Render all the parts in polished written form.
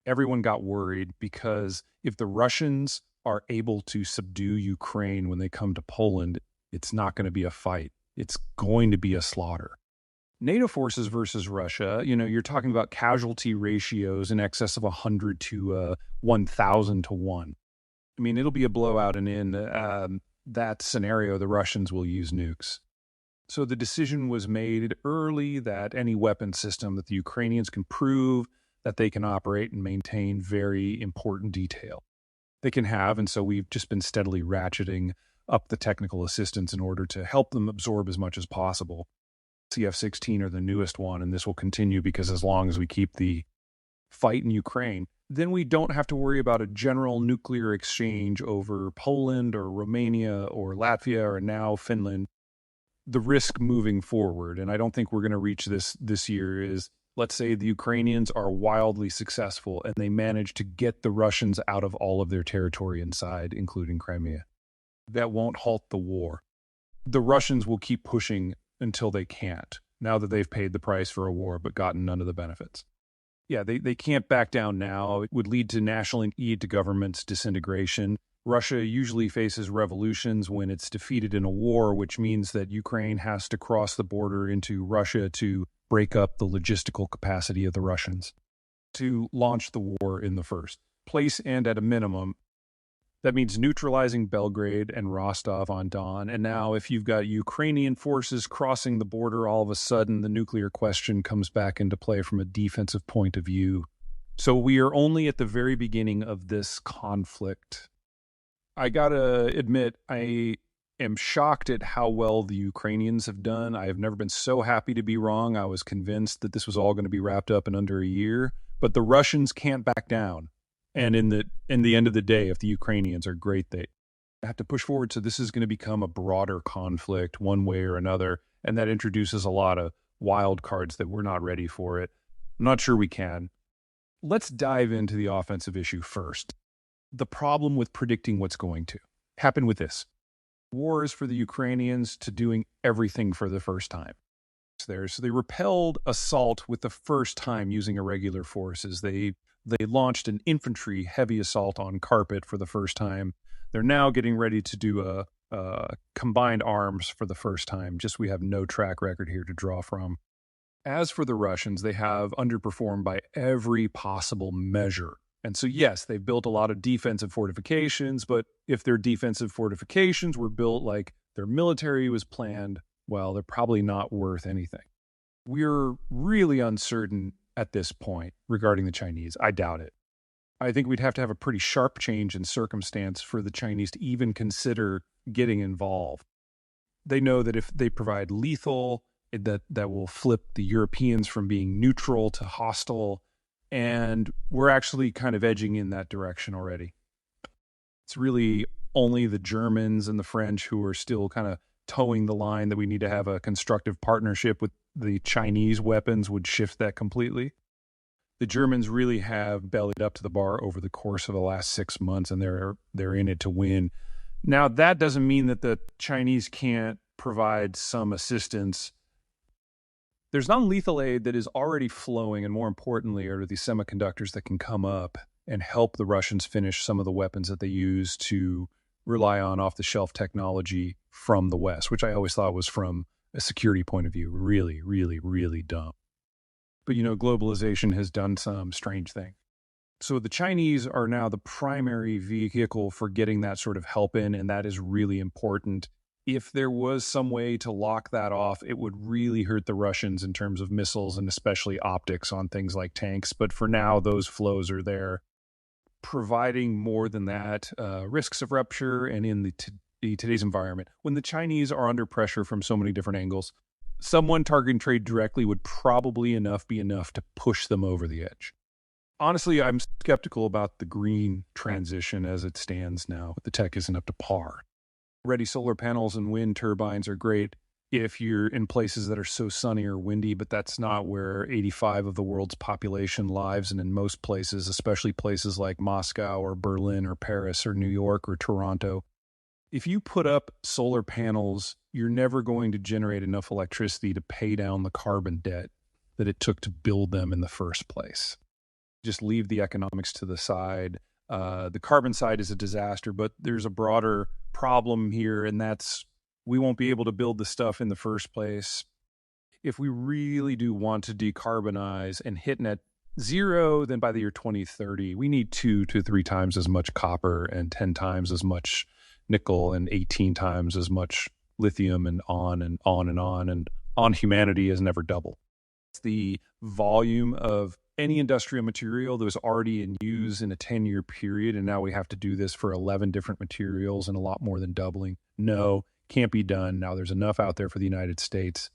everyone got worried because if the Russians are able to subdue Ukraine when they come to Poland, it's not going to be a fight. It's going to be a slaughter. NATO forces versus Russia, you're talking about casualty ratios in excess of 100 to 1,000 to 1. I mean, it'll be a blowout, and in that scenario, the Russians will use nukes. So the decision was made early that any weapon system that the Ukrainians can prove that they can operate and maintain very important detail they can have. And so we've just been steadily ratcheting up the technical assistance in order to help them absorb as much as possible. CF-16 are the newest one, and this will continue because as long as we keep the fight in Ukraine, then we don't have to worry about a general nuclear exchange over Poland or Romania or Latvia or now Finland. The risk moving forward, and I don't think we're going to reach this year, is let's say the Ukrainians are wildly successful and they manage to get the Russians out of all of their territory inside, including Crimea. That won't halt the war. The Russians will keep pushing until they can't, now that they've paid the price for a war but gotten none of the benefits. Yeah, they can't back down now. It would lead to national aid to governments' disintegration. Russia usually faces revolutions when it's defeated in a war, which means that Ukraine has to cross the border into Russia to break up the logistical capacity of the Russians to launch the war in the first place. And at a minimum, that means neutralizing Belgrade and Rostov-on-Don. And now if you've got Ukrainian forces crossing the border, all of a sudden the nuclear question comes back into play from a defensive point of view. So we are only at the very beginning of this conflict. I gotta admit, I am shocked at how well the Ukrainians have done. I have never been so happy to be wrong. I was convinced that this was all going to be wrapped up in under a year, but the Russians can't back down. And in the end of the day, if the Ukrainians are great, they have to push forward. So this is going to become a broader conflict one way or another. And that introduces a lot of wild cards that we're not ready for it. I'm not sure we can. Let's dive into the offensive issue first. The problem with predicting what's going to happen with this. War is for the Ukrainians to doing everything for the first time. So they repelled assault with the first time using irregular forces. They launched an infantry heavy assault on carpet for the first time. They're now getting ready to do a combined arms for the first time. Just we have no track record here to draw from. As for the Russians, they have underperformed by every possible measure. And so, yes, they've built a lot of defensive fortifications, but if their defensive fortifications were built like their military was planned, well, they're probably not worth anything. We're really uncertain at this point regarding the Chinese. I doubt it. I think we'd have to have a pretty sharp change in circumstance for the Chinese to even consider getting involved. They know that if they provide lethal, that will flip the Europeans from being neutral to hostile. And we're actually kind of edging in that direction already. It's really only the Germans and the French who are still kind of towing the line that we need to have a constructive partnership with the Chinese weapons would shift that completely. The Germans really have bellied up to the bar over the course of the last 6 months, and they're in it to win. Now, that doesn't mean that the Chinese can't provide some assistance. There's non-lethal aid that is already flowing, and more importantly, are the semiconductors that can come up and help the Russians finish some of the weapons that they use to rely on off-the-shelf technology from the West, which I always thought was, from a security point of view, really, really, really dumb. But, globalization has done some strange thing. So the Chinese are now the primary vehicle for getting that sort of help in, and that is really important. If there was some way to lock that off, it would really hurt the Russians in terms of missiles and especially optics on things like tanks. But for now, those flows are there. Providing more than that, risks of rupture, and in today's environment, when the Chinese are under pressure from so many different angles, someone targeting trade directly would probably be enough to push them over the edge. Honestly, I'm skeptical about the green transition as it stands now. The tech isn't up to par. Ready solar panels and wind turbines are great if you're in places that are so sunny or windy, but that's not where 85 of the world's population lives. And in most places, especially places like Moscow or Berlin or Paris or New York or Toronto, if you put up solar panels, you're never going to generate enough electricity to pay down the carbon debt that it took to build them in the first place. just leave the economics to the side. The carbon side is a disaster, but there's a broader problem here, and that's we won't be able to build the stuff in the first place. If we really do want to decarbonize and hit net zero, then by the year 2030, we need 2 to 3 times as much copper and 10 times as much nickel and 18 times as much lithium and on and on and on. And on humanity has never doubled. It's the volume of any industrial material that was already in use in a 10-year period, and now we have to do this for 11 different materials and a lot more than doubling. No, can't be done. Now there's enough out there for the United States.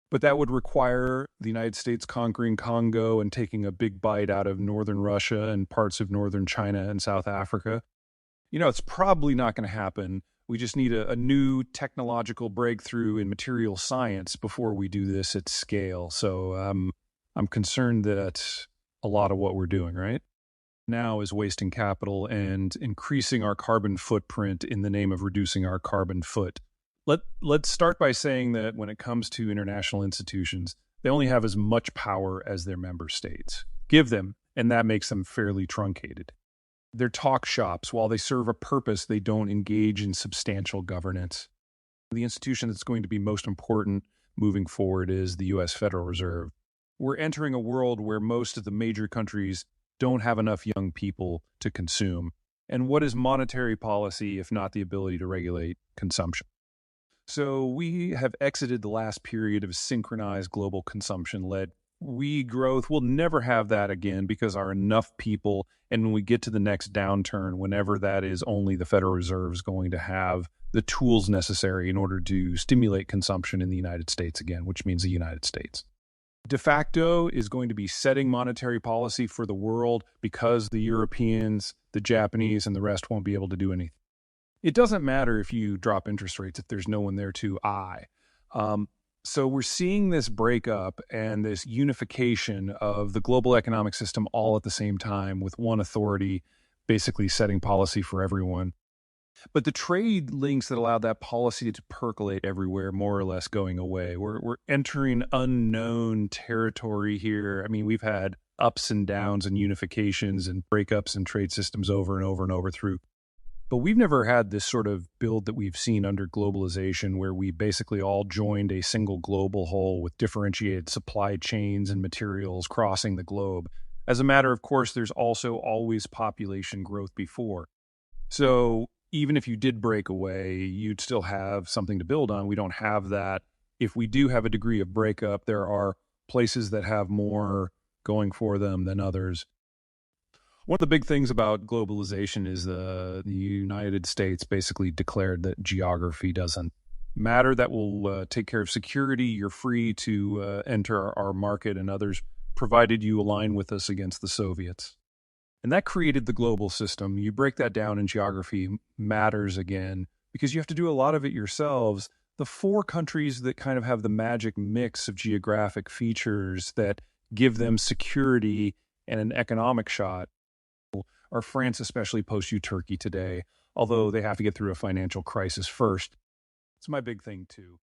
But that would require the United States conquering Congo and taking a big bite out of northern Russia and parts of northern China and South Africa. It's probably not going to happen. We just need a new technological breakthrough in material science before we do this at scale. So I'm concerned that a lot of what we're doing right now is wasting capital and increasing our carbon footprint in the name of reducing our carbon foot. Let's start by saying that when it comes to international institutions, they only have as much power as their member states give them, and that makes them fairly truncated. They're talk shops. While they serve a purpose, they don't engage in substantial governance. The institution that's going to be most important moving forward is the U.S. Federal Reserve. We're entering a world where most of the major countries don't have enough young people to consume. And what is monetary policy if not the ability to regulate consumption? So we have exited the last period of synchronized global consumption-led growth. We'll never have that again because our enough people, and when we get to the next downturn, whenever that is, only the Federal Reserve is going to have the tools necessary in order to stimulate consumption in the United States again, which means the United States. De facto is going to be setting monetary policy for the world because the Europeans, the Japanese, and the rest won't be able to do anything. It doesn't matter if you drop interest rates if there's no one there to So we're seeing this breakup and this unification of the global economic system all at the same time with one authority basically setting policy for everyone. But the trade links that allowed that policy to percolate everywhere more or less going away. We're entering unknown territory here. I mean, we've had ups and downs and unifications and breakups in trade systems over and over and over through. But we've never had this sort of build that we've seen under globalization where we basically all joined a single global whole with differentiated supply chains and materials crossing the globe. As a matter of course, there's also always population growth before. So even if you did break away, you'd still have something to build on. We don't have that. If we do have a degree of breakup, there are places that have more going for them than others. One of the big things about globalization is the United States basically declared that geography doesn't matter. That will take care of security. You're free to enter our market and others, provided you align with us against the Soviets. And that created the global system. You break that down and geography matters again because you have to do a lot of it yourselves. The 4 countries that kind of have the magic mix of geographic features that give them security and an economic shot are France, especially post-Turkey today, although they have to get through a financial crisis first. It's my big thing, too.